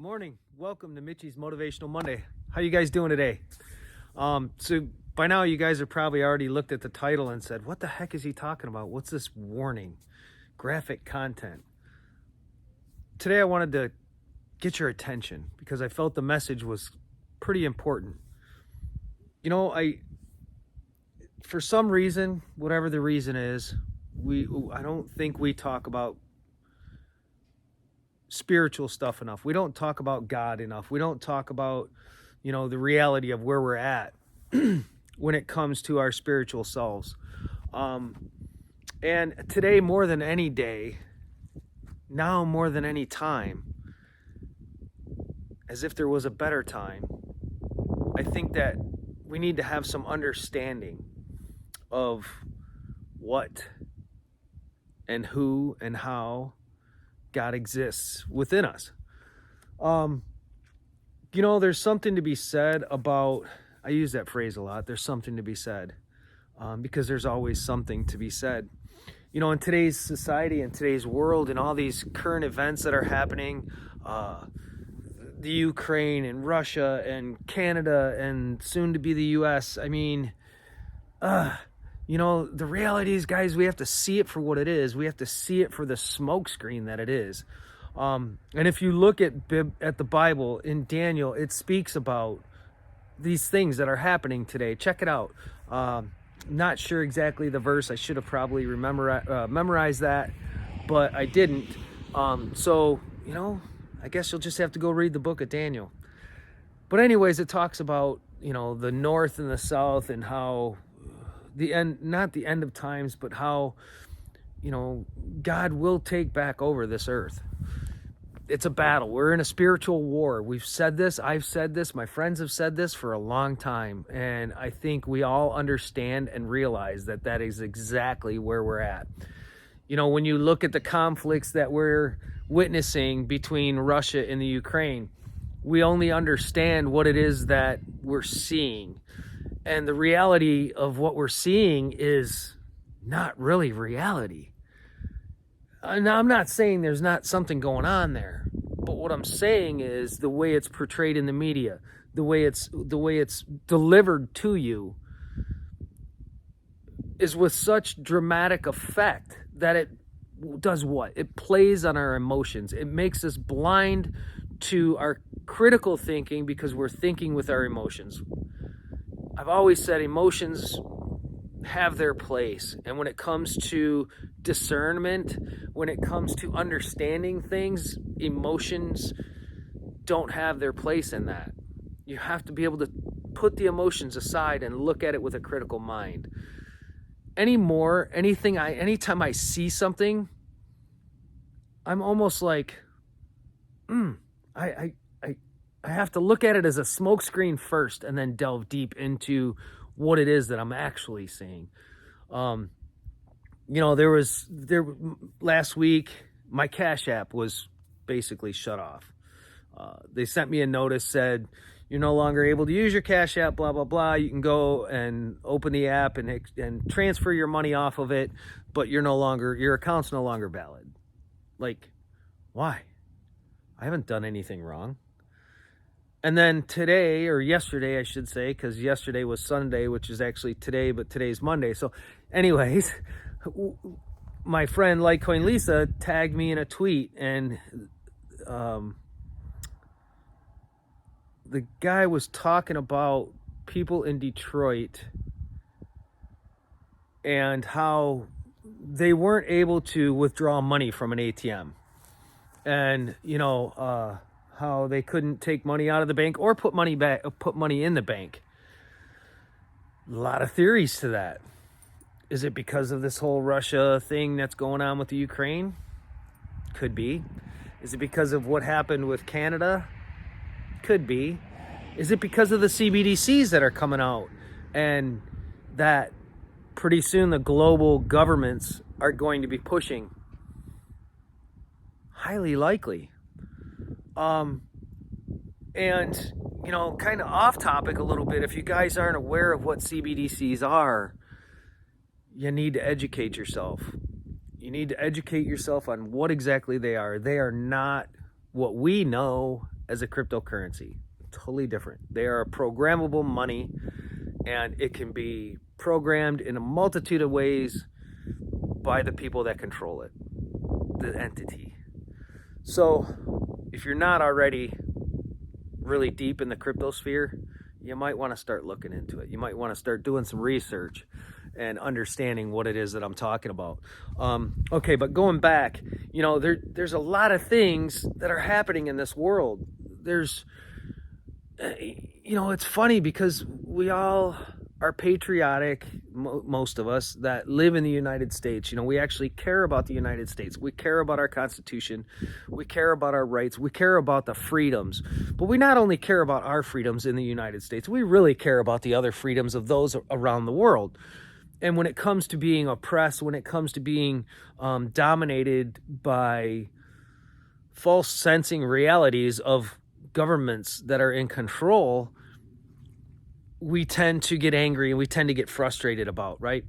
Morning. Welcome to Mitchie's Motivational Monday. How you guys doing today? So by now you guys have probably already looked at the title and said, what the heck is he talking about? What's this warning? Graphic content. Today I wanted to get your attention because I felt the message was pretty important. You know, for some reason, whatever the reason is, I don't think we talk about spiritual stuff enough. We don't talk about God enough. We don't talk about, the reality of where we're at when it comes to our spiritual selves. And today, more than any day, now more than any time, as if there was a better time, I think that we need to have some understanding of what and who and how God exists within us. There's something to be said about, I use that phrase a lot, there's something to be said, because there's always something to be said. In today's society, in today's world, and all these current events that are happening, the Ukraine and Russia and Canada and soon to be the US, the reality is, guys, we have to see it for what it is. We have to see it for the smokescreen that it is. And if you look at the Bible, in Daniel, it speaks about these things that are happening today. Check it out. Not sure exactly the verse. I should have probably memorized that, but I didn't. I guess you'll just have to go read the book of Daniel. But anyways, it talks about, the North and the South and how not the end of times, but how, God will take back over this earth. It's a battle. We're in a spiritual war. We've said this. I've said this. My friends have said this for a long time. And I think we all understand and realize that that is exactly where we're at. When you look at the conflicts that we're witnessing between Russia and the Ukraine, we only understand what it is that we're seeing. And the reality of what we're seeing is not really reality. Now, I'm not saying there's not something going on there, but what I'm saying is the way it's portrayed in the media, the way it's delivered to you, is with such dramatic effect that it does what? It plays on our emotions. It makes us blind to our critical thinking because we're thinking with our emotions. I've always said emotions have their place. And when it comes to discernment, when it comes to understanding things, emotions don't have their place in that. You have to be able to put the emotions aside and look at it with a critical mind. Anytime I see something, I'm almost like, I have to look at it as a smokescreen first and then delve deep into what it is that I'm actually seeing. Last week, my Cash App was basically shut off. They sent me a notice, said, you're no longer able to use your Cash App, blah, blah, blah. You can go and open the app and transfer your money off of it, but your account's no longer valid. Like, why? I haven't done anything wrong. And then today, or yesterday, I should say, because yesterday was Sunday, which is actually today, but today's Monday. So anyways, my friend Litecoin Lisa tagged me in a tweet, and the guy was talking about people in Detroit and how they weren't able to withdraw money from an ATM. And, how they couldn't take money out of the bank or put money in the bank. A lot of theories to that. Is it because of this whole Russia thing that's going on with the Ukraine? Could be. Is it because of what happened with Canada? Could be. Is it because of the CBDCs that are coming out and that pretty soon the global governments are going to be pushing? Highly likely. Kind of off topic a little bit, if you guys aren't aware of what CBDCs are, you need to educate yourself. You need to educate yourself on what exactly they are. They are not what we know as a cryptocurrency. Totally different. They are programmable money, and it can be programmed in a multitude of ways by the people that control it, the entity. So if you're not already really deep in the crypto sphere, you might want to start looking into it. You might want to start doing some research and understanding what it is that I'm talking about. Okay, but going back, there's a lot of things that are happening in this world. There's, it's funny because we all are patriotic, most of us that live in the United States. We actually care about the United States. We care about our Constitution. We care about our rights. We care about the freedoms. But we not only care about our freedoms in the United States, we really care about the other freedoms of those around the world. And when it comes to being oppressed, when it comes to being dominated by false sensing realities of governments that are in control, we tend to get angry and we tend to get frustrated about, right?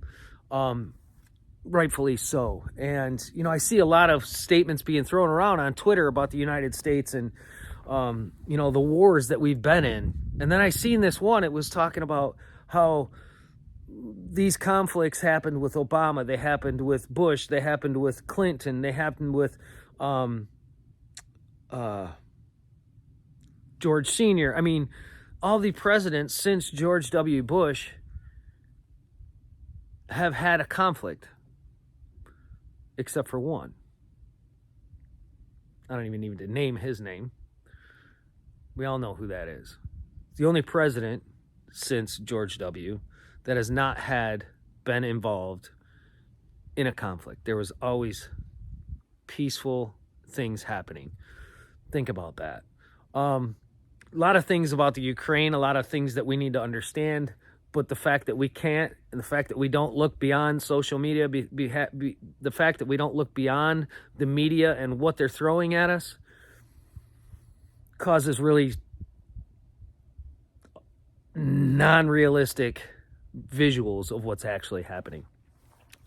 Rightfully so. And, I see a lot of statements being thrown around on Twitter about the United States and, the wars that we've been in. And then I seen this one, it was talking about how these conflicts happened with Obama, they happened with Bush, they happened with Clinton, they happened with George Sr. I mean, all the presidents since George W. Bush have had a conflict, except for one. I don't even need to name his name. We all know who that is. It's the only president since George W. that has not been involved in a conflict. There was always peaceful things happening. Think about that. A lot of things about the Ukraine, a lot of things that we need to understand, but the fact that we can't, and the fact that we don't look beyond social media, the fact that we don't look beyond the media and what they're throwing at us, causes really non-realistic visuals of what's actually happening.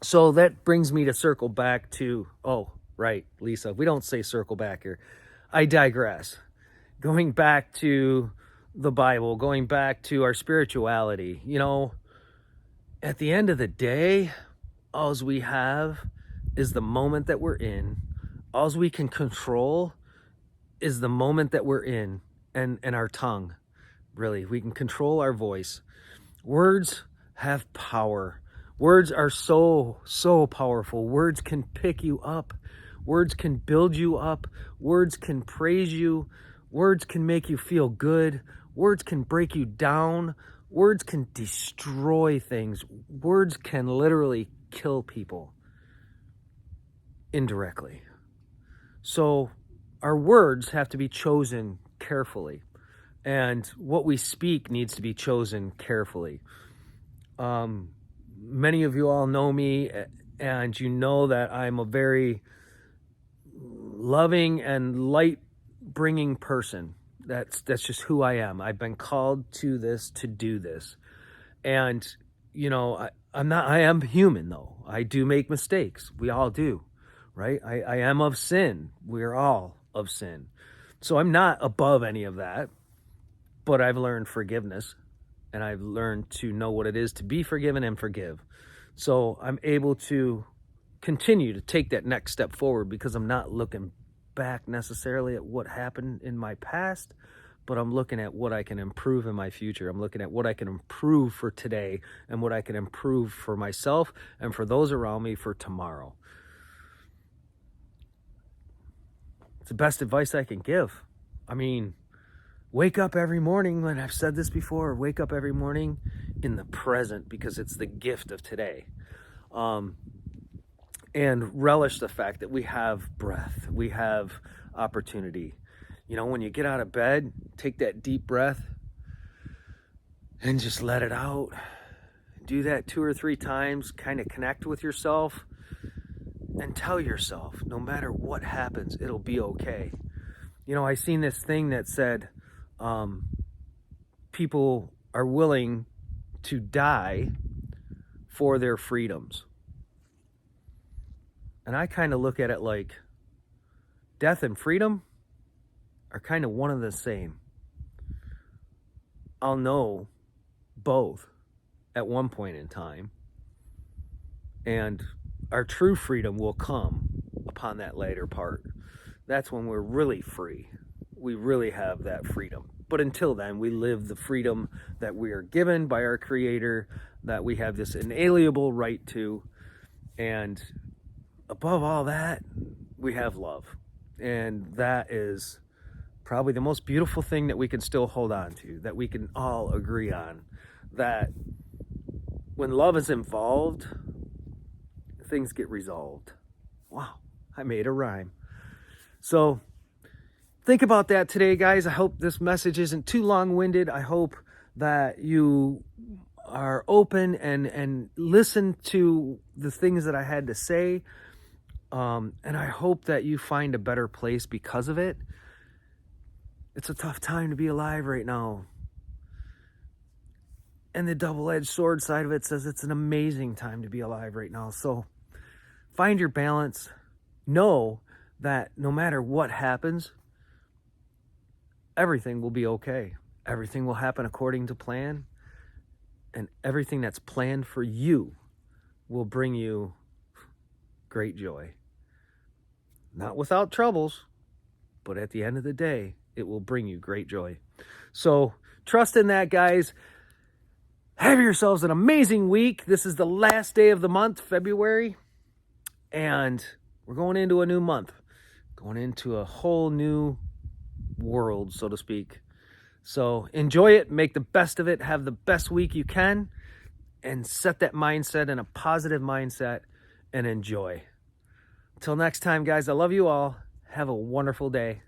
So that brings me to circle back to, oh, right, Lisa, we don't say circle back here. I digress. Going back to the Bible, going back to our spirituality, at the end of the day, all we have is the moment that we're in. All we can control is the moment that we're in and our tongue. Really, we can control our voice. Words have power. Words are so, so powerful. Words can pick you up. Words can build you up. Words can praise you. Words can make you feel good. Words can break you down. Words can destroy things. Words can literally kill people indirectly. So our words have to be chosen carefully. And what we speak needs to be chosen carefully. Many of you all know me, and you know that I'm a very loving and light-bringing person. That's just who I am. I've been called to do this. And, I am human, though. I do make mistakes. We all do, right? I am of sin. We're all of sin. So I'm not above any of that. But I've learned forgiveness, and I've learned to know what it is to be forgiven and forgive. So I'm able to continue to take that next step forward because I'm not looking back necessarily at what happened in my past, but I'm looking at what I can improve in my future. I'm looking at what I can improve for today and what I can improve for myself and for those around me for tomorrow. It's the best advice I can give. I mean, wake up every morning, and I've said this before, wake up every morning in the present because it's the gift of today. And relish the fact that we have breath, we have opportunity. When you get out of bed, take that deep breath and just let it out. Do that 2 or 3 times, kind of connect with yourself and tell yourself, no matter what happens, it'll be okay. I seen this thing that said, people are willing to die for their freedoms. And I kind of look at it like death and freedom are kind of one and the same. I'll know both at one point in time, and our true freedom will come upon that later part. That's when we're really free. We really have that freedom. But until then, we live the freedom that we are given by our Creator, that we have this inalienable right to. And above all that, we have love. And that is probably the most beautiful thing that we can still hold on to, that we can all agree on. That when love is involved, things get resolved. Wow, I made a rhyme. So think about that today, guys. I hope this message isn't too long-winded. I hope that you are open and listen to the things that I had to say. And I hope that you find a better place because of it. It's a tough time to be alive right now. And the double-edged sword side of it says it's an amazing time to be alive right now. So find your balance. Know that no matter what happens, everything will be okay. Everything will happen according to plan. And everything that's planned for you will bring you great joy. Not without troubles, but at the end of the day, it will bring you great joy. So trust in that, guys. Have yourselves an amazing week. This is the last day of the month, February, and we're going into a new month, going into a whole new world, so to speak. So enjoy it, make the best of it, have the best week you can, and set that mindset in a positive mindset and enjoy. Until next time, guys, I love you all. Have a wonderful day.